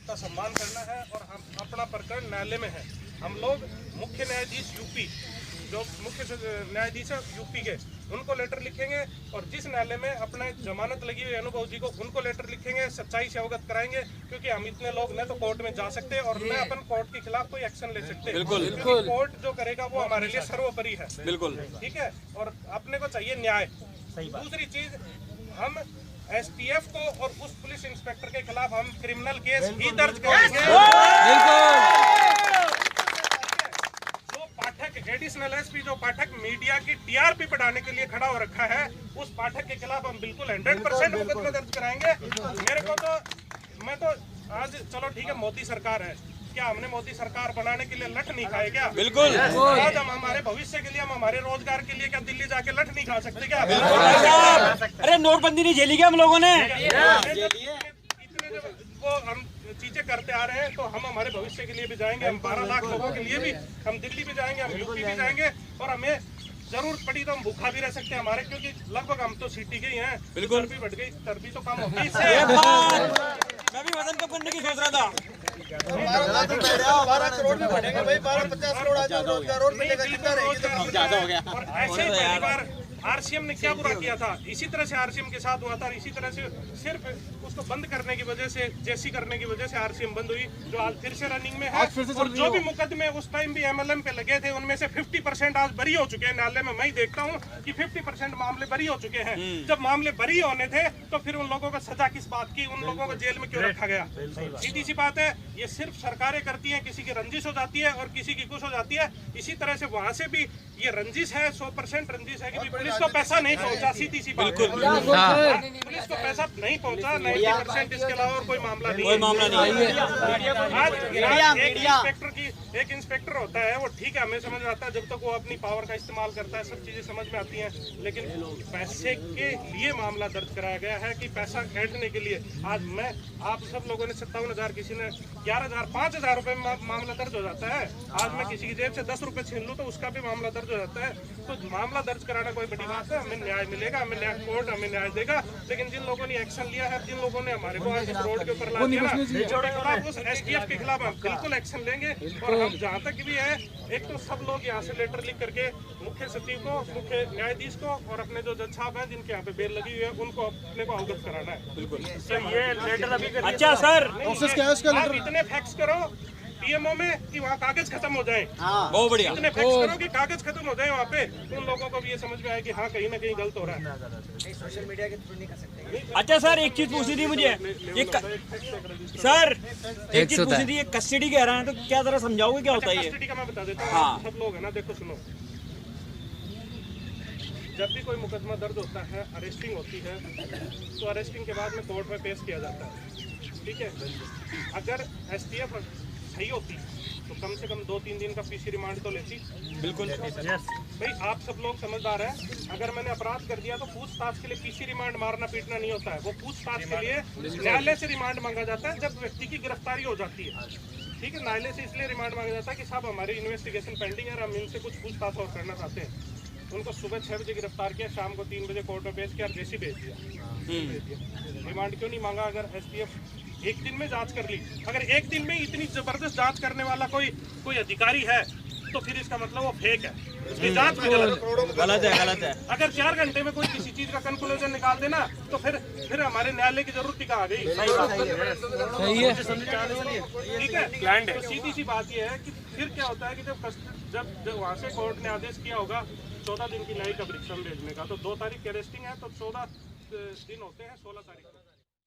सबका सम्मान करना है और हम अपना प्रकरण न्यायालय में है। हम लोग मुख्य न्यायाधीश यूपी, जो मुख्य न्यायाधीश है यूपी के, उनको लेटर लिखेंगे और जिस न्यायालय में अपने जमानत लगी हुई अनुभव जी को, उनको लेटर लिखेंगे, सच्चाई से अवगत कराएंगे, क्योंकि हम इतने लोग न तो कोर्ट में जा सकते हैं और न अपन कोर्ट के खिलाफ कोई एक्शन ले सकते। बिल्कुल, क्योंकि कोर्ट जो करेगा वो हमारे लिए सर्वोपरि है। बिल्कुल ठीक है, और अपने को चाहिए न्याय। दूसरी चीज, हम एसटीएफ को और उस पुलिस इंस्पेक्टर के खिलाफ हम क्रिमिनल केस ही दर्ज करेंगे। जो पाठक एडिशनल एसपी, जो पाठक मीडिया की टीआरपी बढ़ाने के लिए खड़ा हो रखा है, उस पाठक के खिलाफ हम बिल्कुल 100% मुकदमा दर्ज कराएंगे। मेरे को तो, मैं तो आज, चलो ठीक है मोदी सरकार है, क्या हमने मोदी सरकार बनाने के लिए लठ नहीं खाए क्या? बिल्कुल। आज हम हमारे भविष्य के लिए, हम हमारे रोजगार के लिए क्या दिल्ली जाके लठ नहीं खा सकते क्या? अरे नोटबंदी नहीं झेली क्या हम लोगों ने? इतने वो हम चीजें करते आ रहे हैं, तो हम हमारे भविष्य के लिए भी जाएंगे। हम 12 लाख लोगों के लिए भी हम दिल्ली भी जाएंगे, हम यूपी भी जाएंगे, और हमें जरूरत पड़ी तो हम भूखा भी रह सकते हैं हमारे, क्योंकि लगभग हम तो सिटी के ही हैं। बिल्कुल। चर्बी बढ़ गई, चर्बी तो कम होगी इससे। मैं भी वजन कम करने की सोच रहा था। 12 करोड़ में बढ़ेंगे भाई, 12-50 करोड़ आज रोजगार मिलेगा, जितना रहेगी ज्यादा हो गया। और ऐसे ही पहली बार आरसीएम ने क्या बुरा किया था, इसी तरह से आरसीएम के साथ हुआ था। इसी तरह से सिर्फ उसको बंद करने की वजह से, जेसी करने की वजह से आरसीएम बंद हुई, जो आज फिर से रनिंग में है। और जो भी मुकदमे उस टाइम भी एमएलएम पे लगे थे, उनमें से 50% आज बरी हो चुके हैं न्यायालय में। मैं ही देखता हूँ कि 50% मामले बरी हो चुके हैं। जब मामले बरी होने थे तो फिर उन लोगों को सजा किस बात की, उन लोगों को जेल में क्यों रखा गया? सीधी सी बात है, ये सिर्फ सरकारें करती हैं, किसी की रंजिश हो जाती है और किसी की कुछ हो जाती है। इसी तरह से वहाँ से भी ये रंजिश है, 100% रंजिश है कि पुलिस को पैसा नहीं पहुंचा। सीधी सी बात, पुलिस को पैसा नहीं पहुंचा, 90% इसके अलावा और कोई मामला नहीं है। आज एक इंस्पेक्टर होता है, वो ठीक है, हमें समझ में आता है, जब तक वो अपनी पावर का इस्तेमाल करता है सब चीजें समझ में आती हैं। लेकिन पैसे के लिए मामला दर्ज कराया गया है कि पैसा ऐंठने के लिए। आज मैं, आप सब लोगों ने 57,000, किसी ने 11,000, 5,000 रुपए में मामला दर्ज हो जाता है। आज मैं किसी की जेब से 10 रुपए छीन लूं तो उसका भी मामला दर्ज हो जाता है। तो मामला दर्ज कराना कोई बड़ी बात है? हमें न्याय मिलेगा, हमें न्याय, कोर्ट हमें न्याय देगा। लेकिन जिन लोगों ने एक्शन लिया है, जिन लोगों ने हमारे को आज रोड के ऊपर ला दिया ना, उस एसटीएफ के खिलाफ हम बिल्कुल एक्शन लेंगे। और हम जहाँ तक भी है, एक तो सब लोग यहाँ से लेटर लिख करके मुख्य सचिव को, मुख्य न्यायाधीश को और अपने जो जज साहब हैं जिनके यहाँ पे बेल लगी हुई है, उनको अपने को अवगत कराना है। बिल्कुल। ये लेटर अभी, अच्छा सर, आप इतने फैक्स करो पीएमओ में कि वहाँ कागज खत्म हो जाए। बहुत बढ़िया। इतने फैक्स करो कि कागज खत्म हो जाए वहाँ पे, उन लोगों को भी ये समझ में आए कि हाँ कहीं ना कहीं गलत हो रहा है। सोशल मीडिया के थ्रू नहीं कर सकते। अच्छा सर, एक चीज पूछनी थी मुझे, सर एक चीज पूछनी थी, ये कस्टडी कह रहे हैं तो क्या जरा समझाओगे क्या होता है ये? कस्टडी का मैं बता देता हूँ। हाँ। सब लोग है ना, देखो सुनो, जब भी कोई मुकदमा दर्ज होता है, अरेस्टिंग होती है, तो अरेस्टिंग के बाद में कोर्ट में पेश किया जाता है। ठीक है, अगर एसटीएफ सही होती तो कम से कम 2-3 दिन का पीसी रिमांड तो लेती। बिल्कुल भाई, आप सब लोग समझदार हैं। अगर मैंने अपराध कर दिया तो पूछताछ के लिए पीसी रिमांड मारना पीटना नहीं होता है। वो पूछताछ के लिए न्यायालय से रिमांड मांगा जाता है जब व्यक्ति की गिरफ्तारी हो जाती है। ठीक है, न्यायालय से इसलिए रिमांड मांगा जाता है कि साहब हमारी इन्वेस्टिगेशन पेंडिंग है और हम इनसे कुछ पूछताछ और करना चाहते हैं। उनको सुबह 6 बजे गिरफ्तार किया, शाम को 3 बजे कोर्ट में पेश किया और जेसी भेज दिया। रिमांड क्यों नहीं मांगा? अगर एसटीएफ एक दिन में जांच कर ली, अगर एक दिन में इतनी जबरदस्त जांच करने वाला कोई अधिकारी है, तो फिर इसका मतलब वो फेक है, उसकी जांच में गलत है। अगर 4 घंटे में कोई किसी चीज का कंक्लूजन निकाल देना तो फिर हमारे न्यायालय की जरूरत ही कहाँ गई? ठीक है, तो सीधी सी बात ये है कि फिर क्या होता है कि जब वहाँ से कोर्ट ने आदेश किया होगा 14 दिन की न्यायिक अभिरक्षा भेजने का, तो 2 तारीख की अरेस्टिंग है, तो 14 दिन होते हैं, 16 तारीख